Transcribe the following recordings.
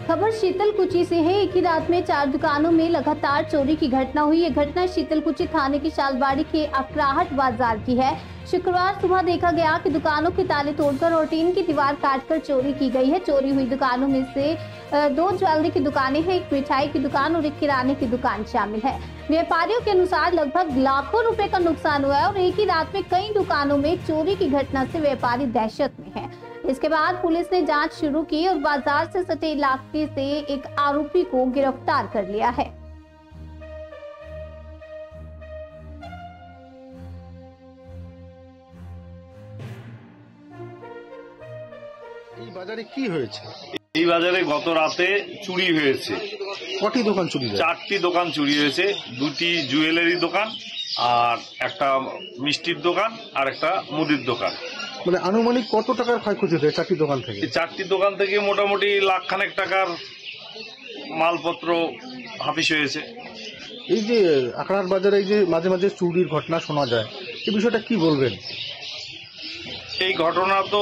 खबर शीतलकुची से है। एक ही रात में 4 दुकानों में लगातार चोरी की घटना हुई। ये घटना शीतलकुची थाने की शालबाड़ी के अकराहट बाजार की है। शुक्रवार सुबह देखा गया कि दुकानों के ताले तोड़कर और टीन की दीवार काटकर चोरी की गई है। चोरी हुई दुकानों में से 2 ज्वेलरी की दुकानें हैं, एक मिठाई की दुकान और एक किराने की दुकान शामिल है। व्यापारियों के अनुसार लगभग लाखों रुपए का नुकसान हुआ है और एक ही रात में कई दुकानों में चोरी की घटना से व्यापारी दहशत में है। इसके बाद पुलिस ने जांच शुरू की और बाजार से सटे इलाके से एक आरोपी को गिरफ्तार कर लिया है। এই বাজারে কি হয়েছে? এই বাজারে গত রাতে চুরি হয়েছে। কটি দোকান চুরি হয়েছে? 4টি দোকান চুরি হয়েছে, 2টি জুয়েলারি দোকান আর একটা মিষ্টির দোকান আর একটা মুদির দোকান। মানে আনুমানিক কত টাকার ক্ষয়ক্ষতি হয়েছে 4টি দোকান থেকে? 4টি দোকান থেকে মোটামুটি লাখখানেক টাকার মালপত্র হাফিস হয়েছে। এই যে আখড়ার বাজারে এই যে মাঝে মাঝে চুরির ঘটনা শোনা যায়, এই বিষয়টা কি বলবেন? এই ঘটনা তো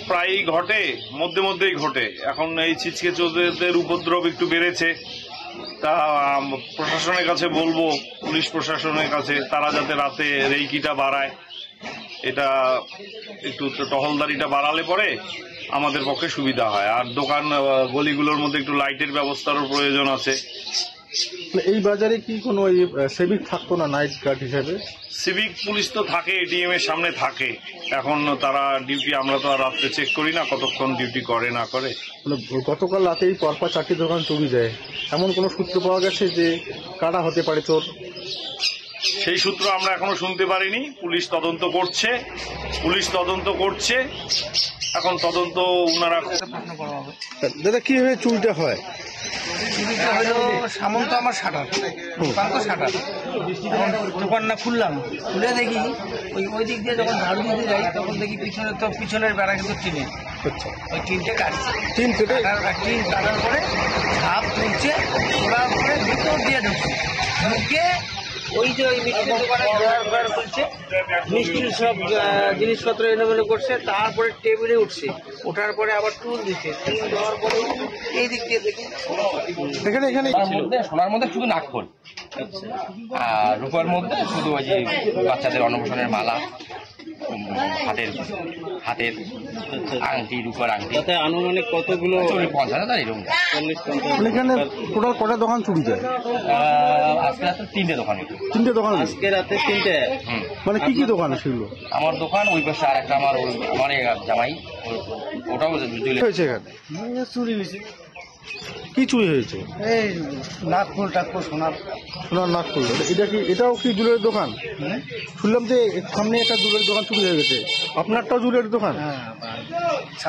প্রায়ই ঘটে, মধ্যে মধ্যেই ঘটে। এখন এই ছিচকে চোরদের উপদ্রব একটু বেড়েছে। তা প্রশাসনের কাছে বলবো, পুলিশ প্রশাসনের কাছে, তারা যাতে রাতে রেইকিটা বাড়ায়, এটা একটু টহলদারিটা বাড়ালে পরে আমাদের পক্ষে সুবিধা হয়। আর দোকান গলিগুলোর মধ্যে একটু লাইটের ব্যবস্থারও প্রয়োজন আছে। এই বাজারে কি কোনো সিভিক থাকতো না নাইট গার্ড হিসেবে? সিভিক পুলিশ তো থাকে, এটিএম এর সামনে থাকে। এখন তারা ডিউটি, আমরা তো আর রাত্রে চেক করি না কতক্ষণ ডিউটি করে না করে। গতকাল রাতেই পরপর 4টি দোকান চুরি যায়, এমন কোনো সূত্র পাওয়া গেছে যে কারা হতে পারে চোর? সেই সূত্র আমরা এখনো শুনতে পারিনি। পুলিশ তদন্ত করছে। এখন তদন্ত উনারা। দাদা কিভাবে চুরিটা হয়? চুরিটা হলো সামন্ত আমার শাটার, দোকান তো শাটার, দোকান না খুললাম, খুলে দেখি ওই দিক দিয়ে যখন ঝাড়ু দিতে যাই তখন দেখি পিছনের বেড়া কিন্তু টিনে, ওই টিনটে কাটছে। টিন কাটার পরে ঝাঁপ তুলছে, তোলার পরে ভিতর দিয়ে ঢুকে ওই যে ওই মিষ্টির দোকানে ঘর খুলছে, মিষ্টির সব জিনিসপত্র এলোমেলো করছে। তারপরে টেবিলে উঠছে, ওঠার পরে আবার টুল দিচ্ছে, টুল দেওয়ার পরে এই দিক দিয়ে দেখি এখানে সোনার মধ্যে শুধু নাকফুল আর রূপার মধ্যে শুধু ওই যে বাচ্চাদের অন্নপ্রাশনের মালা, হাতের আংটি, রূপার আংটি। আনুমানিক কতগুলো? 40-50 এরকম। এখানে টোটাল কটা দোকান চুরি যায়? আজকে রাতে 3টে দোকান। 3টে দোকান? আজকে রাতে 3টে। মানে কি কি দোকান সেগুলো? আমার দোকান, ওই পাশে আর একটা আমার জামাই, ওটাও হয়েছে। এখানে চুরি হয়েছে। কি চুরি হয়েছে? এই নাকফুল টাকফুল, সোনার নাকফুল। এটাও কি জুয়েলারির দোকান? শুনলাম যে সামনে একটা জুয়েলারির দোকান চুরি হয়ে গেছে। আপনারটাও জুয়েলারির দোকান?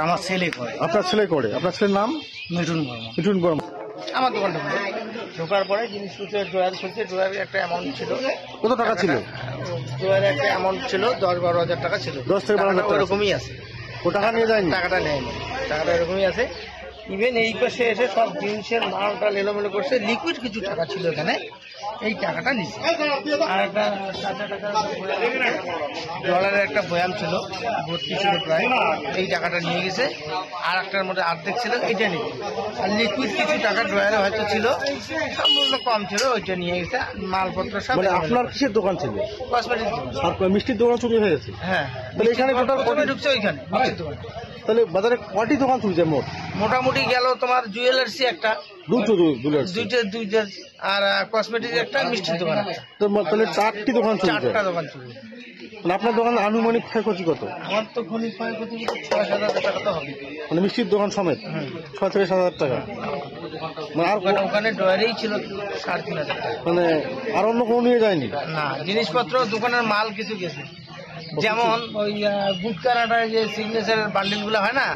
আমার ছেলে করে। আপনার ছেলে করে? আপনার ছেলের নাম? মিঠুন বর্মা। আমার দোকানটা ঢোকার পরে জিনিসপত্র ড্রয়ার খুলছে, ড্রয়ারে একটা অ্যামাউন্ট ছিল। কত টাকা ছিল? ড্রয়ারে একটা অ্যামাউন্ট ছিল 10-12 হাজার টাকা ছিল। 10 থেকে 12 হাজার টাকা এরকমই আছে। ও টাকা নিয়ে যায়নি? টাকাটা নেয়নি, টাকাটা এরকমই আছে। ইভেন এই পাশে এসে সব জিনিসের মালটা এলোমেলো করছে। লিকুইড কিছু টাকা ছিল এখানে, এই টাকাটা নিচ্ছে। আর একটা ডলারের একটা বয়াম ছিল, ভর্তি ছিল প্রায়, এই টাকাটা নিয়ে গেছে। আর একটার মধ্যে অর্ধেক ছিল, এটা নিয়ে। আর লিকুইড কিছু টাকা ড্রয়ারে হয়তো ছিল, সামান্য কম ছিল, ওইটা নিয়ে গেছে। মালপত্র সব। আপনার কিসের দোকান ছিল? কসমেটিক। আর মিষ্টির দোকান চুরি হয়ে গেছে? হ্যাঁ। তাহলে এখানে টোটাল ঢুকছে ওইখানে মিষ্টির দোকান। তাহলে বাজারে কটি দোকান চুরি যায় মোটামুটি গেল তোমার জুয়েলার্সি একটা, দুইটা, আর কসমেটিক একটা, মিষ্টির দোকান একটা। তাহলে 4টি দোকান চুরি যায়? 4টা দোকান চুরি। মানে আপনার দোকান আনুমানিক ক্ষয়ক্ষতি কত? আমার তো খনিক ক্ষয়ক্ষতি 6-7 হাজার টাকা তো হবে। মানে মিষ্টির দোকান সমেত 6 থেকে 7 হাজার টাকা। মানে আর ওখানে ডয়ারেই ছিল 3.5 হাজার টাকা। মানে আর অন্য কোনো নিয়ে যায়নি? না, জিনিসপত্র দোকানের মাল কিছু গেছে, যেমন ওই গুটকার যে সিগনেচারের বান্ডিল গুলো হয় না।